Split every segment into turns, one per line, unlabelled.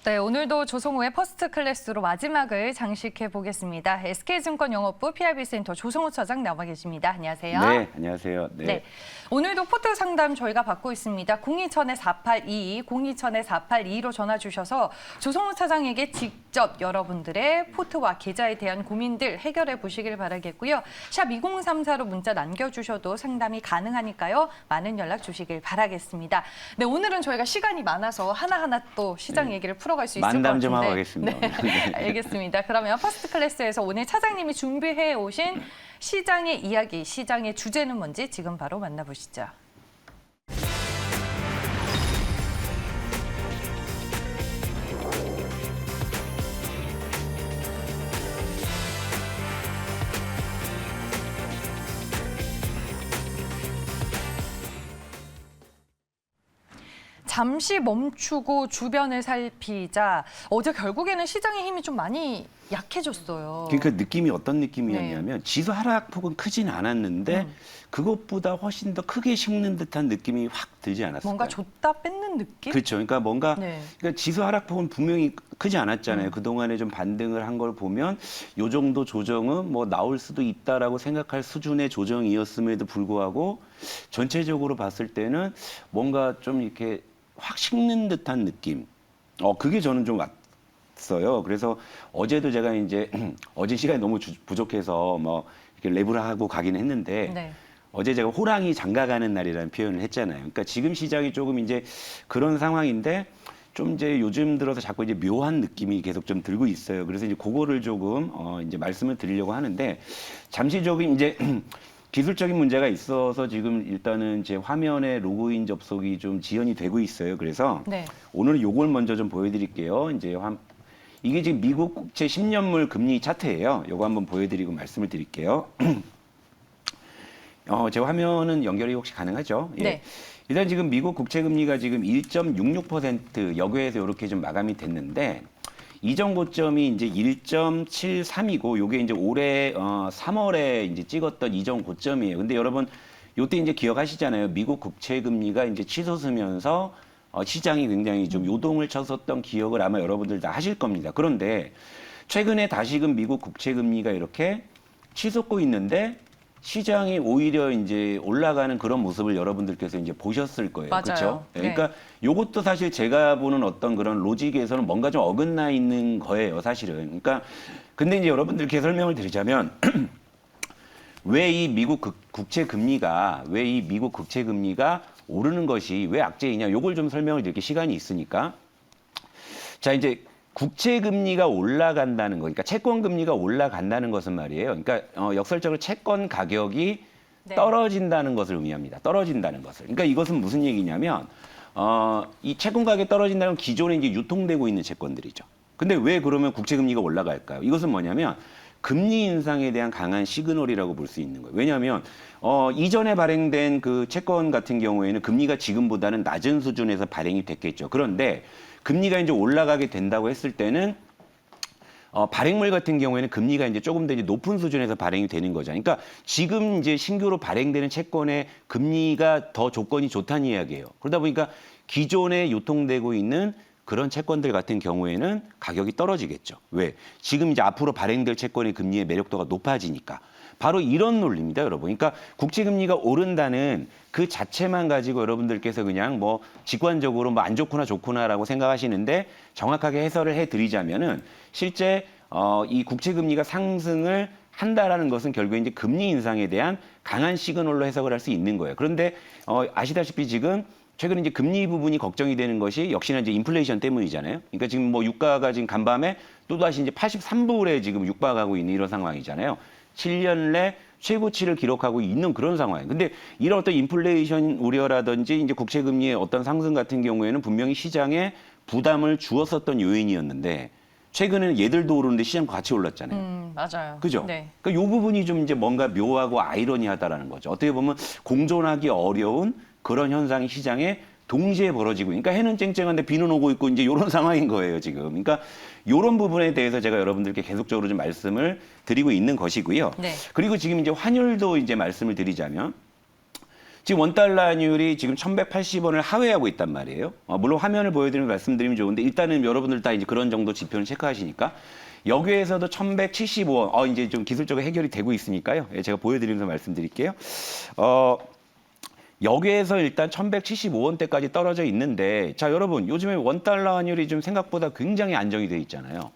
네, 오늘도 조성우의 퍼스트 클래스로 마지막을 장식해 보겠습니다. SK증권 영업부 PRB센터 조성우 처장 나와 계십니다. 안녕하세요.
네, 안녕하세요. 네.
오늘도 포트 상담 저희가 받고 있습니다. 02000-4822, 02000-4822로 전화 주셔서 조성우 차장에게 직접 여러분들의 포트와 계좌에 대한 고민들 해결해 보시길 바라겠고요. 샵 2034로 문자 남겨주셔도 상담이 가능하니까요. 많은 연락 주시길 바라겠습니다. 네, 오늘은 저희가 시간이 많아서 하나하나 또 시장 얘기를 풀어갈 수 있을 것 같은데.
만담 좀 하고 가겠습니다.
네, 알겠습니다. 그러면 퍼스트 클래스에서 오늘 차장님이 준비해 오신 시장의 이야기, 시장의 주제는 뭔지 지금 바로 만나보시죠. 잠시 멈추고 주변을 살피자. 어제 결국에는 시장의 힘이 좀 많이 약해졌어요.
그러니까 느낌이 어떤 느낌이었냐면 지수 하락폭은 크진 않았는데 그것보다 훨씬 더 크게 식는 듯한 느낌이 확 들지 않았을까요?
뭔가 줬다 뺏는 느낌?
그렇죠. 그러니까 그러니까 지수 하락폭은 분명히 크지 않았잖아요. 그동안에 좀 반등을 한 걸 보면 요 정도 조정은 뭐 나올 수도 있다라고 생각할 수준의 조정이었음에도 불구하고 전체적으로 봤을 때는 뭔가 좀 이렇게 확 식는 듯한 느낌. 그게 저는 좀 왔어요. 그래서 어제도 제가 이제 어제 시간이 너무 부족해서 뭐 이렇게 랩을 하고 가긴 했는데
네.
어제 제가 호랑이 장가가는 날이라는 표현을 했잖아요. 그러니까 지금 시장이 조금 이제 그런 상황인데 좀 이제 요즘 들어서 자꾸 이제 묘한 느낌이 계속 좀 들고 있어요. 그래서 이제 그거를 조금 이제 말씀을 드리려고 하는데 잠시 조금 이제 기술적인 문제가 있어서 지금 일단은 제 화면에 로그인 접속이 좀 지연이 되고 있어요. 그래서
네.
오늘은 요걸 먼저 좀 보여드릴게요. 이제 이게 지금 미국 국채 10년물 금리 차트예요. 요거 한번 보여드리고 말씀을 드릴게요. 제 화면은 연결이 혹시 가능하죠? 예.
네.
일단 지금 미국 국채 금리가 지금 1.66% 여기에서 이렇게 좀 마감이 됐는데 이전 고점이 이제 1.73이고 요게 이제 올해 3월에 이제 찍었던 이전 고점이에요. 근데 여러분 요때 이제 기억하시잖아요. 미국 국채 금리가 이제 치솟으면서 시장이 굉장히 좀 요동을 쳤었던 기억을 아마 여러분들 다 하실 겁니다. 그런데 최근에 다시금 미국 국채 금리가 이렇게 치솟고 있는데 시장이 오히려 이제 올라가는 그런 모습을 여러분들께서 이제 보셨을 거예요.
맞아요.
그렇죠?
네.
그러니까 요것도 사실 제가 보는 어떤 그런 로직에서는 뭔가 좀 어긋나 있는 거예요, 사실은. 그러니까 근데 이제 여러분들께 설명을 드리자면 왜 이 미국 국채 금리가 오르는 것이 왜 악재이냐 요걸 좀 설명을 드릴게 시간이 있으니까. 자, 이제 국채 금리가 올라간다는 거, 그러니까 채권 금리가 올라간다는 것은 말이에요. 그러니까 역설적으로 채권 가격이
네.
떨어진다는 것을 의미합니다. 떨어진다는 것을. 그러니까 이것은 무슨 얘기냐면 이 채권 가격이 떨어진다는 건 기존에 이제 유통되고 있는 채권들이죠. 근데 왜 그러면 국채 금리가 올라갈까요? 이것은 뭐냐면 금리 인상에 대한 강한 시그널이라고 볼 수 있는 거예요. 왜냐하면 이전에 발행된 그 채권 같은 경우에는 금리가 지금보다는 낮은 수준에서 발행이 됐겠죠. 그런데 금리가 이제 올라가게 된다고 했을 때는 발행물 같은 경우에는 금리가 이제 조금 더 이제 높은 수준에서 발행이 되는 거죠. 그러니까 지금 이제 신규로 발행되는 채권의 금리가 더 조건이 좋다는 이야기예요. 그러다 보니까 기존에 유통되고 있는 그런 채권들 같은 경우에는 가격이 떨어지겠죠. 왜? 지금 이제 앞으로 발행될 채권의 금리의 매력도가 높아지니까. 바로 이런 논리입니다, 여러분. 그러니까 국채 금리가 오른다는 그 자체만 가지고 여러분들께서 그냥 뭐 직관적으로 뭐 안 좋구나 좋구나라고 생각하시는데 정확하게 해설을 해드리자면은 실제 이 국채 금리가 상승을 한다라는 것은 결국에 이제 금리 인상에 대한 강한 시그널로 해석을 할 수 있는 거예요. 그런데 아시다시피 지금 최근에 이제 금리 부분이 걱정이 되는 것이 역시나 이제 인플레이션 때문이잖아요. 그러니까 지금 뭐 유가가 지금 간밤에 또다시 이제 83불에 지금 육박하고 있는 이런 상황이잖아요. 7년 내 최고치를 기록하고 있는 그런 상황이에요. 근데 이런 어떤 인플레이션 우려라든지 이제 국채 금리의 어떤 상승 같은 경우에는 분명히 시장에 부담을 주었었던 요인이었는데 최근에는 얘들도 오르는데 시장과 같이 올랐잖아요.
맞아요.
그죠?
네.
그러니까 이 부분이 좀 이제 뭔가 묘하고 아이러니하다라는 거죠. 어떻게 보면 공존하기 어려운 그런 현상이 시장에 동시에 벌어지고, 그러니까 해는 쨍쨍한데 비는 오고 있고 이제 이런 상황인 거예요, 지금. 그러니까 이런 부분에 대해서 제가 여러분들께 계속적으로 좀 말씀을 드리고 있는 것이고요.
네.
그리고 지금 이제 환율도 이제 말씀을 드리자면 지금 원달러 환율이 지금 1,180원을 하회하고 있단 말이에요. 물론 화면을 보여드리면 말씀드리면 좋은데 일단은 여러분들 다 이제 그런 정도 지표는 체크하시니까 여기에서도 1,175원. 이제 좀 기술적으로 해결이 되고 있으니까요. 예, 제가 보여드리면서 말씀드릴게요. 여기에서 일단 1,175원대까지 떨어져 있는데, 자 여러분 요즘에 원달러 환율이 좀 생각보다 굉장히 안정이 돼 있잖아요.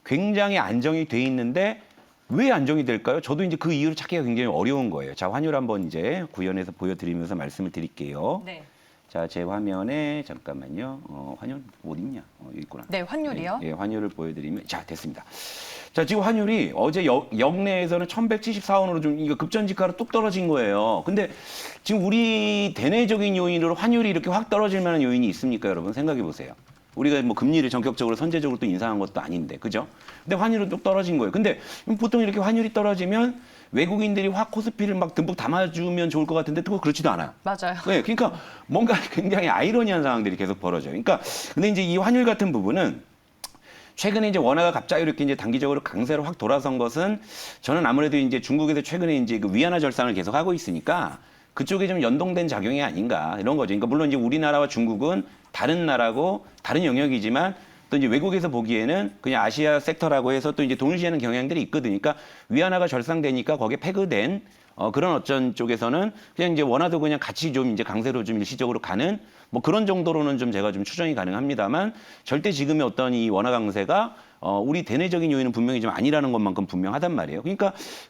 굉장히 안정이 돼 있는데 왜 안정이 될까요? 저도 이제 그 이유를 찾기가 굉장히 어려운 거예요. 자, 환율 한번 이제 구현해서 보여드리면서 말씀을 드릴게요.
네.
자, 제 화면에 잠깐만요. 환율 어디 있냐? 여기 있구나.
네, 환율이요.
예, 환율을 보여드리면 자, 됐습니다. 자, 지금 환율이 어제 역내에서는 1,174원으로 좀 이거 급전직하로 뚝 떨어진 거예요. 근데 지금 우리 대내적인 요인으로 환율이 이렇게 확 떨어질 만한 요인이 있습니까, 여러분? 생각해 보세요. 우리가 뭐 금리를 전격적으로 선제적으로 또 인상한 것도 아닌데, 그죠? 근데 환율은 뚝 떨어진 거예요. 근데 보통 이렇게 환율이 떨어지면 외국인들이 확 코스피를 막 듬뿍 담아주면 좋을 것 같은데 또 그렇지도 않아요.
맞아요.
네, 그러니까 뭔가 굉장히 아이러니한 상황들이 계속 벌어져요. 그러니까 근데 이제 이 환율 같은 부분은 최근에 이제 원화가 갑자기 이렇게 이제 단기적으로 강세로 확 돌아선 것은 저는 아무래도 이제 중국에서 최근에 이제 그 위안화 절상을 계속 하고 있으니까 그쪽에 좀 연동된 작용이 아닌가 이런 거죠. 그러니까 물론 이제 우리나라와 중국은 다른 나라고 다른 영역이지만 또 이제 외국에서 보기에는 그냥 아시아 섹터라고 해서 또 이제 동일시하는 경향들이 있거든요. 그러니까 위안화가 절상되니까 거기에 패그된 그런 어쩐 쪽에서는 그냥 이제 원화도 그냥 같이 좀 이제 강세로 좀 일시적으로 가는 뭐 그런 정도로는 좀 제가 좀 추정이 가능합니다만 절대 지금의 어떤 이 원화 강세가 우리 대내적인 요인은 분명히 좀 아니라는 것만큼 분명하단 말이에요.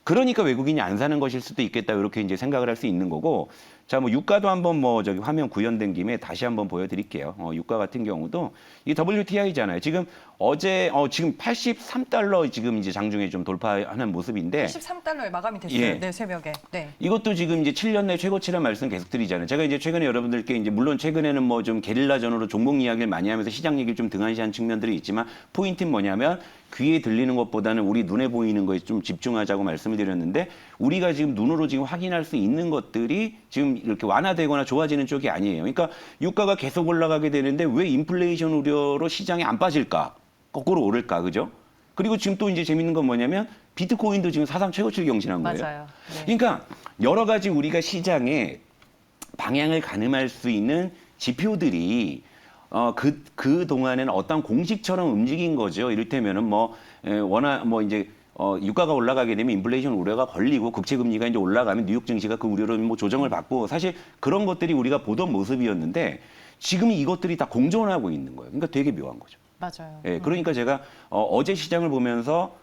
그러니까 외국인이 안 사는 것일 수도 있겠다 이렇게 이제 생각을 할 수 있는 거고. 자, 뭐 유가도 한번 뭐 저기 화면 구현된 김에 다시 한번 보여드릴게요. 유가 같은 경우도 이 WTI잖아요. 지금 어제 지금 83달러 지금 이제 장중에 좀 돌파하는 모습인데
83달러에 마감이 됐어요.
예.
네, 새벽에. 네.
이것도 지금 이제 7년 내 최고치란 말씀 계속 드리잖아요. 제가 이제 최근에 여러분들께 이제 물론 최근에는 뭐 좀 게릴라전으로 종목 이야기를 많이 하면서 시장 얘기를 좀 등한시한 측면들이 있지만 포인트는 뭐냐면 귀에 들리는 것보다는 우리 눈에 보이는 거에 좀 집중하자고 말씀을 드렸는데 우리가 지금 눈으로 지금 확인할 수 있는 것들이 지금 이렇게 완화되거나 좋아지는 쪽이 아니에요. 그러니까 유가가 계속 올라가게 되는데 왜 인플레이션 우려로 시장이 안 빠질까? 거꾸로 오를까? 그죠? 그리고 지금 또 이제 재밌는 건 뭐냐면 비트코인도 지금 사상 최고치를 경신한 거예요.
맞아요. 네.
그러니까 여러 가지 우리가 시장에 방향을 가늠할 수 있는 지표들이 그 동안에는 어떤 공식처럼 움직인 거죠. 이를테면은 워낙 이제 유가가 올라가게 되면 인플레이션 우려가 걸리고 국채 금리가 이제 올라가면 뉴욕 증시가 그 우려로 뭐 조정을 받고 사실 그런 것들이 우리가 보던 모습이었는데 지금 이것들이 다 공존하고 있는 거예요. 그러니까 되게 묘한 거죠.
맞아요.
예, 그러니까 제가 어제 시장을 보면서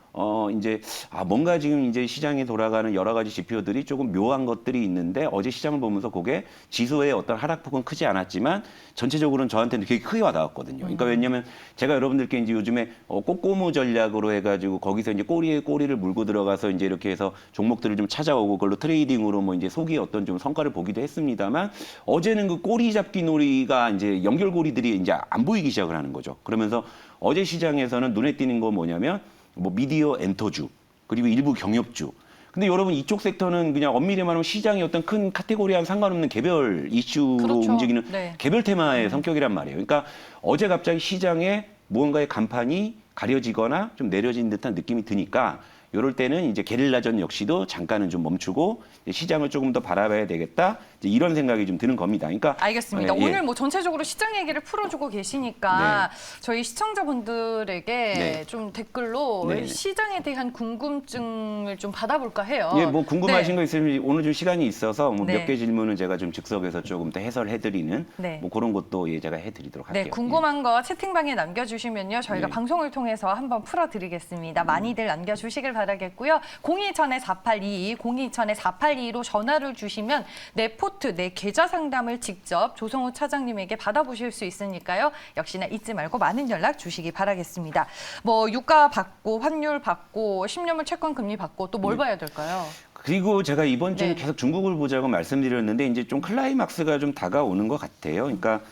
이제 뭔가 지금 이제 시장에 돌아가는 여러 가지 지표들이 조금 묘한 것들이 있는데 어제 시장을 보면서 그게 지수의 어떤 하락폭은 크지 않았지만 전체적으로는 저한테는 되게 크게 와닿았거든요. 그러니까 왜냐하면 제가 여러분들께 이제 요즘에 꼬꼬무 전략으로 해가지고 거기서 이제 꼬리에 꼬리를 물고 들어가서 이제 이렇게 해서 종목들을 좀 찾아오고 그걸로 트레이딩으로 뭐 이제 소기의 어떤 좀 성과를 보기도 했습니다만 어제는 그 꼬리 잡기 놀이가 이제 연결고리들이 이제 안 보이기 시작을 하는 거죠. 그러면서 어제 시장에서는 눈에 띄는 거 뭐냐면 뭐 미디어 엔터주 그리고 일부 경협주. 근데 여러분 이쪽 섹터는 그냥 엄밀히 말하면 시장의 어떤 큰 카테고리와 상관없는 개별 이슈로
그렇죠.
움직이는
네.
개별 테마의 성격이란 말이에요. 그러니까 어제 갑자기 시장에 무언가의 간판이 가려지거나 좀 내려진 듯한 느낌이 드니까 이럴 때는 이제 게릴라전 역시도 잠깐은 좀 멈추고 시장을 조금 더 바라봐야 되겠다. 이제 이런 생각이 좀 드는 겁니다. 그러니까
알겠습니다.
예, 예.
오늘 뭐 전체적으로 시장 얘기를 풀어주고 계시니까
네.
저희 시청자분들에게
네.
좀 댓글로
네.
시장에 대한 궁금증을 좀 받아볼까 해요.
예, 뭐 궁금하신
네.
거 있으면 오늘 좀 시간이 있어서 뭐
네.
몇 개 질문은 제가 좀 즉석에서 조금 더 해설해드리는
네.
뭐 그런 것도 예, 제가 해드리도록 할게요.
네, 궁금한 거 채팅방에 남겨주시면요. 저희가
네.
방송을 통해서 한번 풀어드리겠습니다. 많이들 남겨주시길 바라겠고요. 02-2000-4822, 02-2000-4822로 전화를 주시면 내 포트, 내 계좌 상담을 직접 조성우 차장님에게 받아보실 수 있으니까요. 역시나 잊지 말고 많은 연락 주시기 바라겠습니다. 뭐 유가 받고 환율 받고 10년물 채권 금리 받고 또 뭘 봐야 될까요?
그리고 제가 이번 주에
네.
계속 중국을 보자고 말씀드렸는데 이제 좀 클라이막스가 좀 다가오는 것 같아요. 그러니까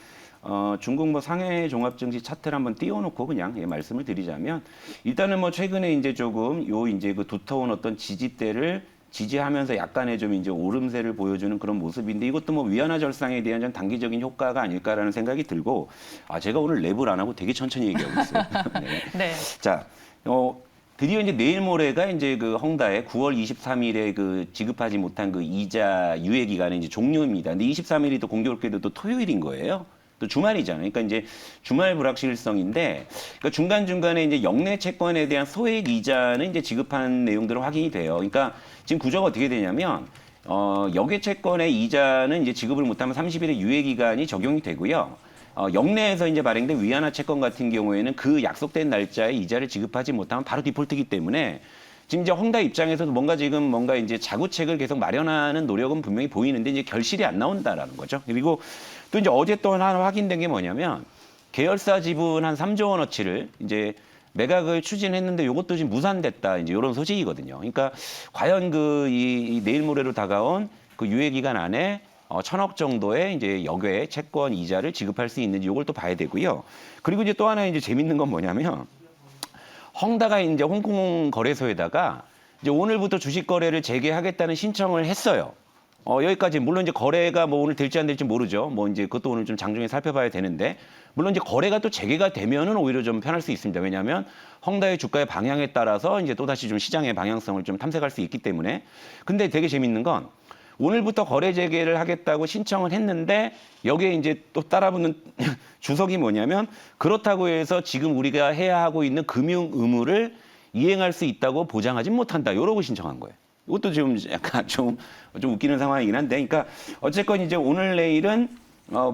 중국 뭐 상해 종합증시 차트를 한번 띄워놓고 그냥 예, 말씀을 드리자면 일단은 뭐 최근에 이제 조금 이제 그 두터운 어떤 지지대를 지지하면서 약간의 좀 이제 오름세를 보여주는 그런 모습인데 이것도 뭐 위안화 절상에 대한 좀 단기적인 효과가 아닐까라는 생각이 들고 제가 오늘 랩을 안 하고 되게 천천히 얘기하고 있어요. 네.
네.
자, 드디어 이제 내일 모레가 이제 그 헝다의 9월 23일에 그 지급하지 못한 그 이자 유예 기간이 이제 종료입니다. 근데 23일이 또 공교롭게도 또 토요일인 거예요. 또 주말이잖아요. 그러니까 이제 주말 불확실성인데, 그러니까 중간중간에 이제 역내 채권에 대한 소액 이자는 이제 지급하는 내용들은 확인이 돼요. 그러니까 지금 구조가 어떻게 되냐면, 역외 채권의 이자는 이제 지급을 못하면 30일의 유예 기간이 적용이 되고요. 역내에서 이제 발행된 위안화 채권 같은 경우에는 그 약속된 날짜에 이자를 지급하지 못하면 바로 디폴트이기 때문에 지금 이제 헝다 입장에서도 뭔가 이제 자구책을 계속 마련하는 노력은 분명히 보이는데 이제 결실이 안 나온다라는 거죠. 그리고 또 이제 어제 또 하나 확인된 게 뭐냐면 계열사 지분 한 3조 원어치를 이제 매각을 추진했는데 이것도 지금 무산됐다. 이제 이런 소식이거든요. 그러니까 과연 이 내일 모레로 다가온 그 유예 기간 안에 1,000억 정도의 이제 역외 채권 이자를 지급할 수 있는지 이걸 또 봐야 되고요. 그리고 이제 또 하나 이제 재밌는 건 뭐냐면 헝다가 이제 홍콩 거래소에다가 이제 오늘부터 주식 거래를 재개하겠다는 신청을 했어요. 여기까지 물론 이제 거래가 뭐 오늘 될지 안 될지 모르죠. 뭐 이제 그것도 오늘 좀 장중에 살펴봐야 되는데 물론 이제 거래가 또 재개가 되면은 오히려 좀 편할 수 있습니다. 왜냐하면 헝다의 주가의 방향에 따라서 이제 또 다시 좀 시장의 방향성을 좀 탐색할 수 있기 때문에. 근데 되게 재밌는 건 오늘부터 거래 재개를 하겠다고 신청을 했는데 여기에 이제 또 따라붙는 주석이 뭐냐면 그렇다고 해서 지금 우리가 해야 하고 있는 금융 의무를 이행할 수 있다고 보장하지 못한다. 이러고 신청한 거예요. 이것도 좀 약간 좀 웃기는 상황이긴 한데, 그러니까 어쨌건 이제 오늘 내일은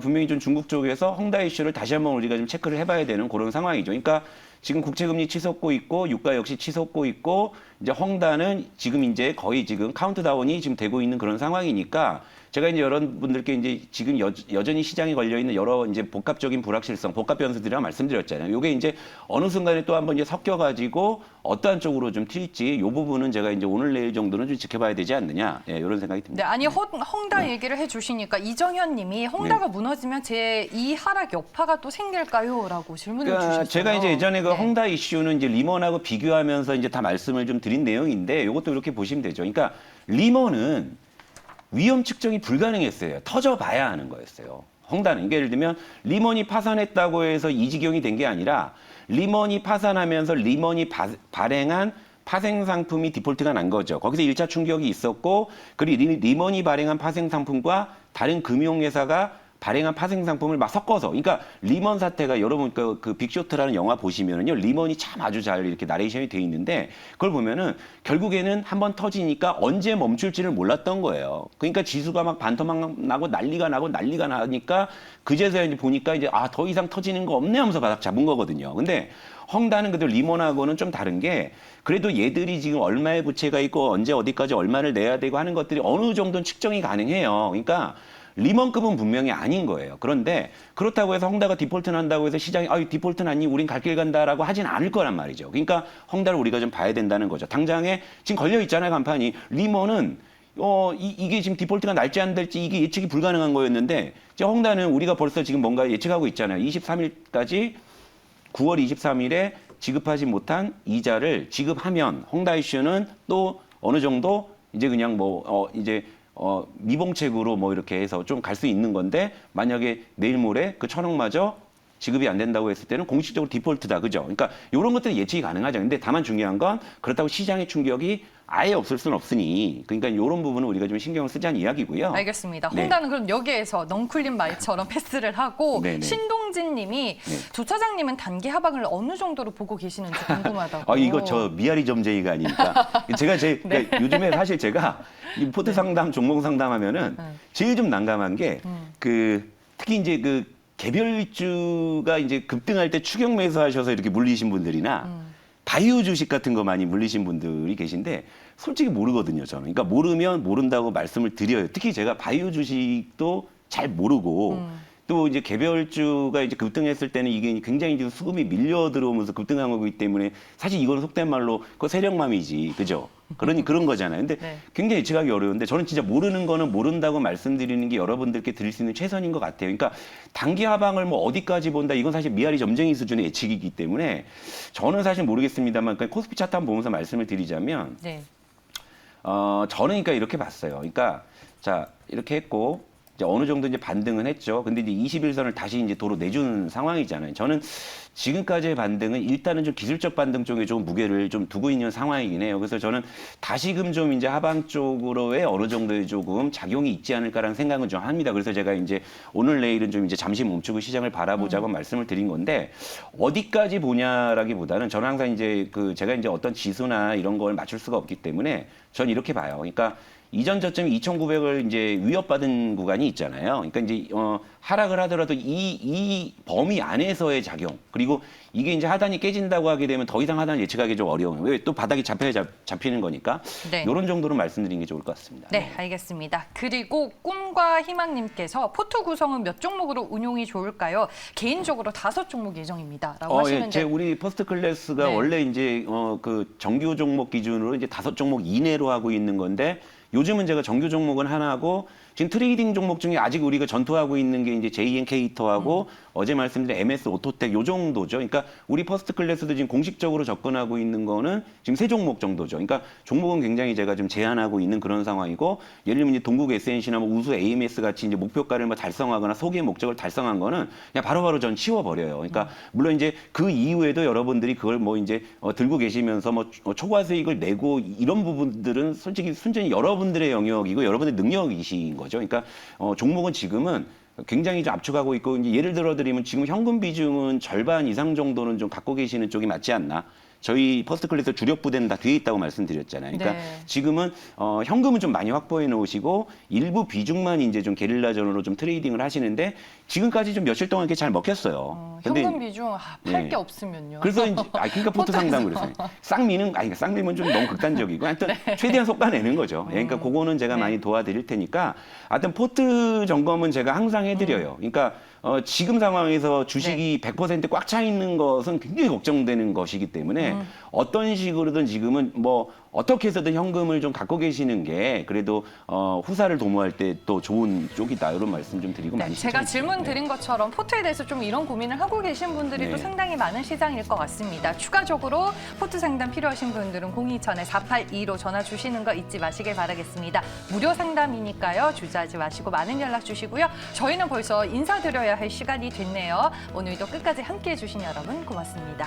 분명히 좀 중국 쪽에서 헝다 이슈를 다시 한번 우리가 좀 체크를 해봐야 되는 그런 상황이죠. 그러니까 지금 국채금리 치솟고 있고 유가 역시 치솟고 있고 이제 헝다는 지금 이제 거의 지금 카운트다운이 지금 되고 있는 그런 상황이니까 제가 이제 여러분들께 이제 지금 여전히 시장에 걸려 있는 여러 이제 복합적인 불확실성, 복합 변수들이라 말씀드렸잖아요. 요게 이제 어느 순간에 또 한번 이제 섞여가지고 어떠한 쪽으로 좀 튈지 이 부분은 제가 이제 오늘 내일 정도는 좀 지켜봐야 되지 않느냐, 예, 이런 생각이 듭니다.
네, 아니 헝다 얘기를 해주시니까 이정현님이 헝다가 무너지면 제 2 하락 여파가 또 생길까요?라고 질문을 주셨어요.
제가 이제 예전에 그 헝다 이슈는 이제 리먼하고 비교하면서 이제 다 말씀을 좀 드린 내용인데 이것도 이렇게 보시면 되죠. 그러니까 리먼은 위험 측정이 불가능했어요. 터져봐야 하는 거였어요. 헝다는. 그러니까 예를 들면 리먼이 파산했다고 해서 이 지경이 된 게 아니라 리먼이 파산하면서 리먼이 발행한 파생 상품이 디폴트가 난 거죠. 거기서 1차 충격이 있었고 그리고 리먼이 발행한 파생 상품과 다른 금융회사가 발행한 파생 상품을 막 섞어서, 그러니까 리먼 사태가 여러분 그 빅쇼트라는 영화 보시면은요 리먼이 참 아주 잘 이렇게 나레이션이 돼 있는데 그걸 보면은 결국에는 한번 터지니까 언제 멈출지를 몰랐던 거예요. 그러니까 지수가 막 반토막 나고 난리가 나니까 그제서야 이제 보니까 이제 더 이상 터지는 거 없네 하면서 바닥 잡은 거거든요. 근데 헝다는 그래도 리먼하고는 좀 다른 게 그래도 얘들이 지금 얼마의 부채가 있고 언제 어디까지 얼마를 내야 되고 하는 것들이 어느 정도는 측정이 가능해요. 그러니까 리먼급은 분명히 아닌 거예요. 그런데 그렇다고 해서 헝다가 디폴트 난다고 해서 시장이 디폴트 났니? 우린 갈 길 간다라고 하진 않을 거란 말이죠. 그러니까 헝다를 우리가 좀 봐야 된다는 거죠. 당장에 지금 걸려 있잖아요, 간판이. 리먼은 이게 지금 디폴트가 날지 안 될지 이게 예측이 불가능한 거였는데 이제 헝다는 우리가 벌써 지금 뭔가 예측하고 있잖아요. 23일까지 9월 23일에 지급하지 못한 이자를 지급하면 헝다 이슈는 또 어느 정도 이제 그냥 미봉책으로 뭐 이렇게 해서 좀 갈 수 있는 건데 만약에 내일 모레 그 1,000억마저 지급이 안 된다고 했을 때는 공식적으로 디폴트다. 그죠? 그러니까 이런 것들이 예측이 가능하죠. 근데 다만 중요한 건 그렇다고 시장의 충격이 아예 없을 수는 없으니 그러니까 이런 부분은 우리가 좀 신경을 쓰자는 이야기고요.
알겠습니다.
네.
헝다는 그럼 여기에서 넝쿨린 말처럼 패스를 하고
네네.
신동진 님이 조 차장님은 단기 하방을 어느 정도로 보고 계시는지 궁금하다고.
이거 저 미아리 점쟁이가 아니니까. 제가 그러니까 요즘에 사실 제가 이 포트 상담, 종목 상담하면은 제일 좀 난감한 게 특히 이제 그 개별주가 이제 급등할 때 추격 매수하셔서 이렇게 물리신 분들이나 바이오 주식 같은 거 많이 물리신 분들이 계신데 솔직히 모르거든요, 저는. 그러니까 모르면 모른다고 말씀을 드려요. 특히 제가 바이오 주식도 잘 모르고 또 이제 개별주가 이제 급등했을 때는 이게 굉장히 이제 수급이 밀려 들어오면서 급등한 거기 때문에 사실 이거는 속된 말로 그거 세력맘이지, 그죠? 그런 거잖아요. 근데
네.
굉장히 예측하기 어려운데 저는 진짜 모르는 거는 모른다고 말씀드리는 게 여러분들께 드릴 수 있는 최선인 것 같아요. 그러니까 단기 하방을 뭐 어디까지 본다 이건 사실 미아리 점쟁이 수준의 예측이기 때문에 저는 사실 모르겠습니다만 그러니까 코스피 차트 한번 보면서 말씀을 드리자면
네.
저는 그러니까 이렇게 봤어요. 그러니까 자 이렇게 했고 이제 어느 정도 이제 반등은 했죠. 근데 이제 21선을 다시 이제 도로 내준 상황이잖아요. 저는 지금까지의 반등은 일단은 좀 기술적 반등 쪽에 좀 무게를 좀 두고 있는 상황이긴 해요. 그래서 저는 다시금 좀 이제 하방 쪽으로의 어느 정도의 조금 작용이 있지 않을까라는 생각은 좀 합니다. 그래서 제가 이제 오늘 내일은 좀 이제 잠시 멈추고 시장을 바라보자고 말씀을 드린 건데 어디까지 보냐라기보다는 저는 항상 이제 제가 이제 어떤 지수나 이런 걸 맞출 수가 없기 때문에 저는 이렇게 봐요. 그러니까 이전 저점이 2,900을 이제 위협받은 구간이 있잖아요. 그러니까 이제 하락을 하더라도 이 범위 안에서의 작용 그리고 이게 이제 하단이 깨진다고 하게 되면 더 이상 하단을 예측하기 좀 어려워요. 왜 또 바닥이 잡히는 거니까.
네.
이런 정도로 말씀드리는 게 좋을 것 같습니다.
네, 알겠습니다. 그리고 꿈과 희망님께서 포트 구성은 몇 종목으로 운용이 좋을까요? 개인적으로 5종목 예정입니다라고 하시는데.
우리 퍼스트 클래스가
네.
원래 이제 정규 종목 기준으로 이제 5종목 이내로 하고 있는 건데 요즘은 제가 정규 종목은 하나고 지금 트레이딩 종목 중에 아직 우리가 전투하고 있는 게 이제 JN케이터하고 어제 말씀드린 MS 오토텍 요 정도죠. 그러니까 우리 퍼스트 클래스도 지금 공식적으로 접근하고 있는 거는 지금 3종목 정도죠. 그러니까 종목은 굉장히 제가 좀 제한하고 있는 그런 상황이고 예를 들면 이제 동국 SNC나 뭐 우수 AMS 같이 이제 목표가를 뭐 달성하거나 소기의 목적을 달성한 거는 그냥 바로바로 전 치워버려요. 그러니까 물론 이제 그 이후에도 여러분들이 그걸 뭐 이제 들고 계시면서 뭐 초과 수익을 내고 이런 부분들은 솔직히 순전히 여러분들의 영역이고 여러분의 능력이신 거죠. 그러니까 종목은 지금은 굉장히 좀 압축하고 있고 이제 예를 들어 드리면 지금 현금 비중은 절반 이상 정도는 좀 갖고 계시는 쪽이 맞지 않나? 저희 퍼스트 클래스 주력 부대는 다 뒤에 있다고 말씀드렸잖아요. 그러니까
네.
지금은 현금은 좀 많이 확보해 놓으시고 일부 비중만 이제 좀 게릴라전으로 좀 트레이딩을 하시는데 지금까지 좀 며칠 동안 이렇게 잘 먹혔어요. 근데
현금 비중 팔
네.
게 없으면요.
그래서 이제 그러니까 포트 상담 그래서 쌍미는 그러니까 쌍미는 좀 너무 극단적이고 하여튼 최대한 솎아내는 거죠. 그러니까 그거는 제가
네.
많이 도와드릴 테니까 하여튼 포트 점검은 제가 항상 해드려요. 그러니까 지금 상황에서 주식이 100% 꽉 차 있는 것은 굉장히 걱정되는 것이기 때문에 어떤 식으로든 지금은 뭐 어떻게 해서든 현금을 좀 갖고 계시는 게 그래도 후사를 도모할 때 또 좋은 쪽이다 이런 말씀 좀 드리고
네,
많이
제가
신청했습니다.
질문 드린 것처럼 포트에 대해서 좀 이런 고민을 하고 계신 분들이
네.
또 상당히 많은 시장일 것 같습니다. 추가적으로 포트 상담 필요하신 분들은 027-4822로 전화 주시는 거 잊지 마시길 바라겠습니다. 무료 상담이니까요. 주저하지 마시고 많은 연락 주시고요. 저희는 벌써 인사드려야 할 시간이 됐네요. 오늘도 끝까지 함께해 주신 여러분 고맙습니다.